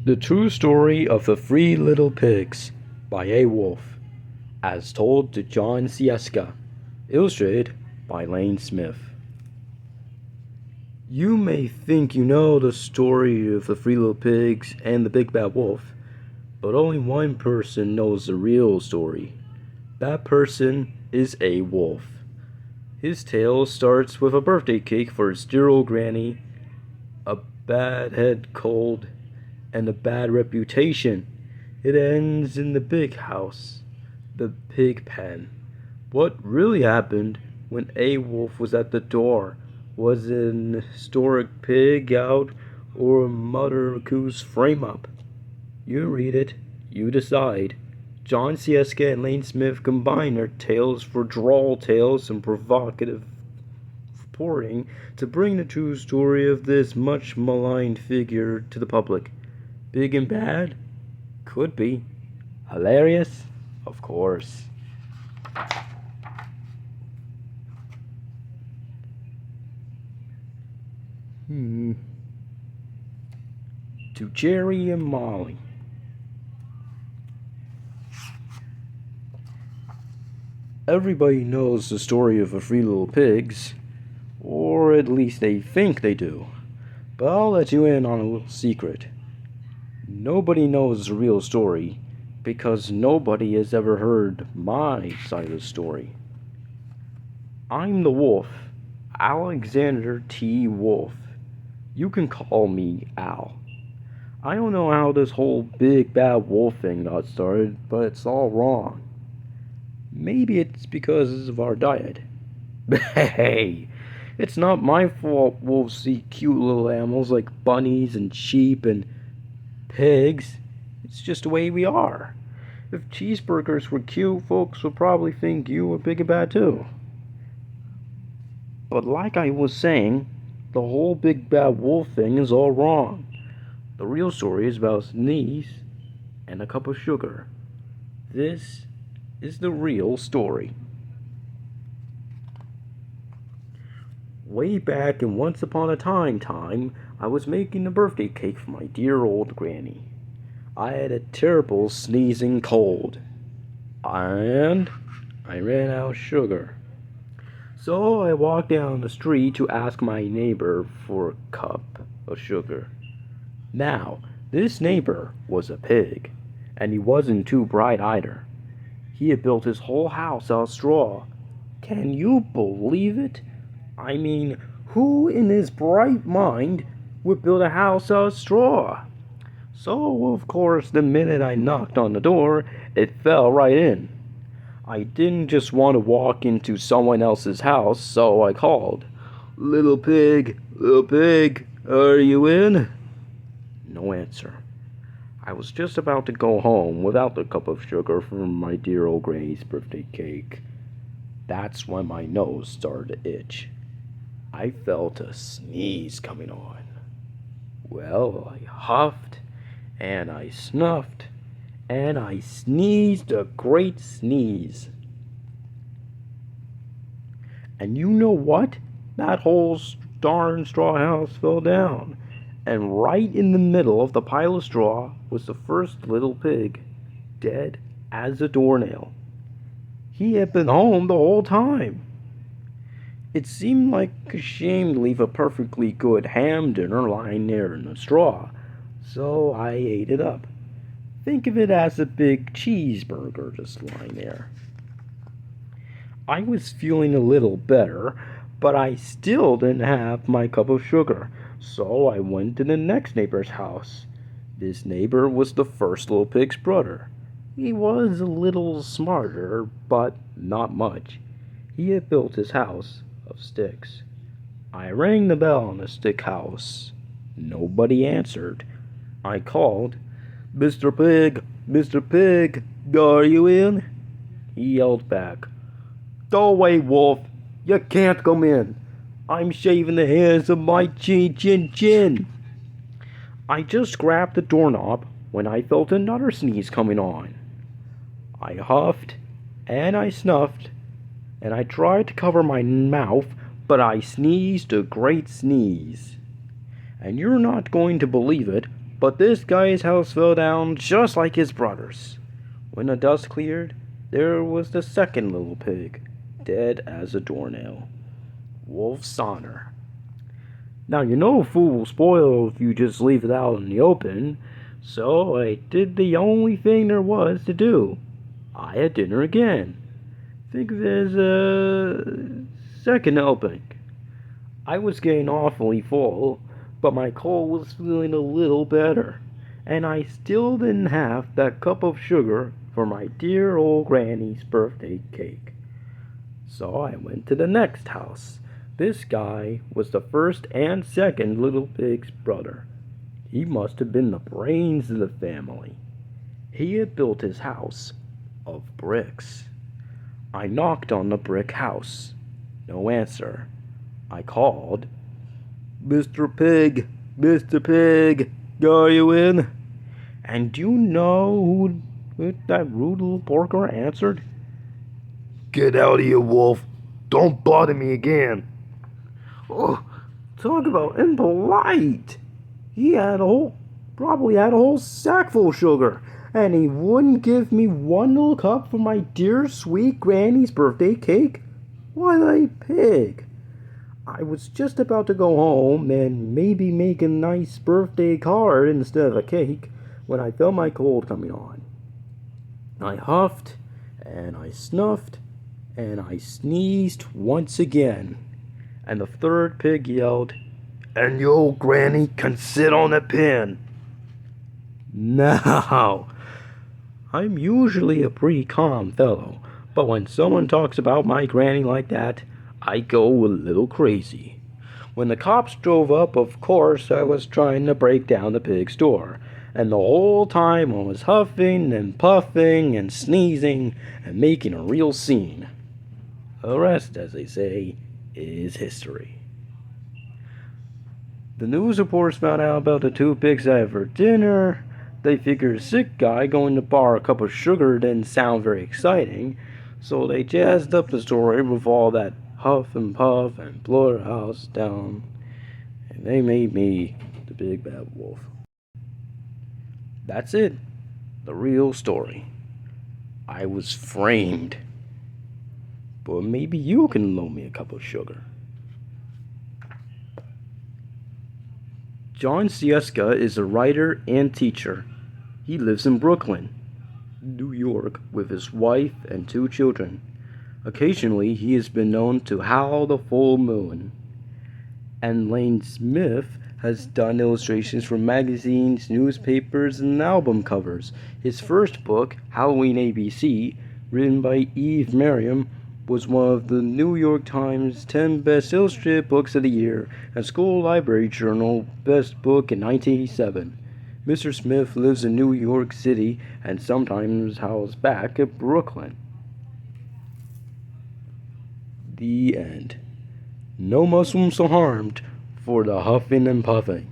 The True Story of the Three Little Pigs by A. Wolfe, as told to John Sieska, illustrated by Lane Smith. You may think you know the story of the Three Little Pigs and the Big Bad Wolf, but only one person knows the real story. That person is A. Wolfe. His tale starts with a birthday cake for his dear old granny, a bad head cold, and a bad reputation. It ends in the big house, the pig pen. What really happened when A. Wolfe was at the door? Was an historic pig out or a Mother Goose frame up? You read it, you decide. John Sieska and Lane Smith combine their tales for droll tales and provocative reporting to bring the true story of this much maligned figure to the public. Big and bad? Could be. Hilarious? Of course. To Jerry and Molly. Everybody knows the story of the Three Little Pigs, or at least they think they do. But I'll let you in on a little secret. Nobody knows the real story because nobody has ever heard my side of the story. I'm the wolf, Alexander T. Wolfe. You can call me Al. I don't know how this whole big bad wolf thing got started, but it's all wrong. Maybe it's because of our diet. Hey, it's not my fault wolves see cute little animals like bunnies and sheep and pigs. It's just the way we are. If cheeseburgers were cute, folks would probably think you were big and bad too. But like I was saying, the whole big bad wolf thing is all wrong. The real story is about a sneeze and a cup of sugar. This is the real story. Way back in Once Upon a Time, I was making a birthday cake for my dear old granny. I had a terrible sneezing cold, and I ran out of sugar. So I walked down the street to ask my neighbor for a cup of sugar. Now, this neighbor was a pig, and he wasn't too bright either. He had built his whole house out of straw. Can you believe it? I mean, who in his bright mind would build a house out of straw? So, of course, the minute I knocked on the door, it fell right in. I didn't just want to walk into someone else's house, so I called, little pig, are you in?" No answer. I was just about to go home without the cup of sugar from my dear old granny's birthday cake. That's when my nose started to itch. I felt a sneeze coming on. Well, I huffed, and I snuffed, and I sneezed a great sneeze. And you know what? That whole darn straw house fell down. And right in the middle of the pile of straw was the first little pig, dead as a doornail. He had been home the whole time. It seemed like a shame to leave a perfectly good ham dinner lying there in the straw, so I ate it up. Think of it as a big cheeseburger just lying there. I was feeling a little better, but I still didn't have my cup of sugar. So I went to the next neighbor's house. This neighbor was the first little pig's brother. He was a little smarter, but not much. He had built his house of sticks. I rang the bell on the stick house. Nobody answered. I called, Mr. Pig, are you in?" He yelled back, "Go away, Wolf. You can't come in. I'm shaving the hairs of my chin. I just grabbed the doorknob when I felt another sneeze coming on. I huffed and I snuffed and I tried to cover my mouth, but I sneezed a great sneeze. And you're not going to believe it, But this guy's house fell down just like his brother's. When the dust cleared, there was the second little pig, dead as a doornail. Wolf's honor. Now you know food will spoil if you just leave it out in the open, so I did the only thing there was to do. I had dinner again. Think of it as a second helping. I was getting awfully full, but my cold was feeling a little better, and I still didn't have that cup of sugar for my dear old granny's birthday cake. So I went to the next house. This guy was the first and second little pig's brother. He must have been the brains of the family. He had built his house of bricks. I knocked on the brick house. No answer. I called, "Mr. Pig, Mr. Pig, are you in?" And do you know who that rude little porker answered? Get out of here, Wolf. Don't bother me again. Oh, talk about impolite. He probably had a whole sack full of sugar, and he wouldn't give me one little cup for my dear sweet granny's birthday cake? What a pig. I was just about to go home and maybe make a nice birthday card instead of a cake when I felt my cold coming on. I huffed and I snuffed and I sneezed once again. And the third pig yelled, "And your old granny can sit on a pin." "Now, I'm usually a pretty calm fellow, but when someone talks about my granny like that, I go a little crazy. When the cops drove up, of course, I was trying to break down the pig's door, and the whole time I was huffing and puffing and sneezing and making a real scene. The rest, as they say, is history. The news reporters found out about the two pigs I had for dinner. They figured a sick guy going to borrow a cup of sugar didn't sound very exciting, so they jazzed up the story with all that huff and puff and blow their house down, and they made me the big bad wolf. That's it. The real story. I was framed. But maybe you can loan me a cup of sugar. John Sieska is a writer and teacher. He lives in Brooklyn, New York, with his wife and 2 children. Occasionally, he has been known to howl the full moon. And Lane Smith has done illustrations for magazines, newspapers, and album covers. His first book, Halloween ABC, written by Eve Merriam, was one of the New York Times 10 Best Illustrated Books of the Year and School Library Journal Best Book in 1987. Mr. Smith lives in New York City and sometimes howls back at Brooklyn. The end. No Muslims are harmed for the huffing and puffing.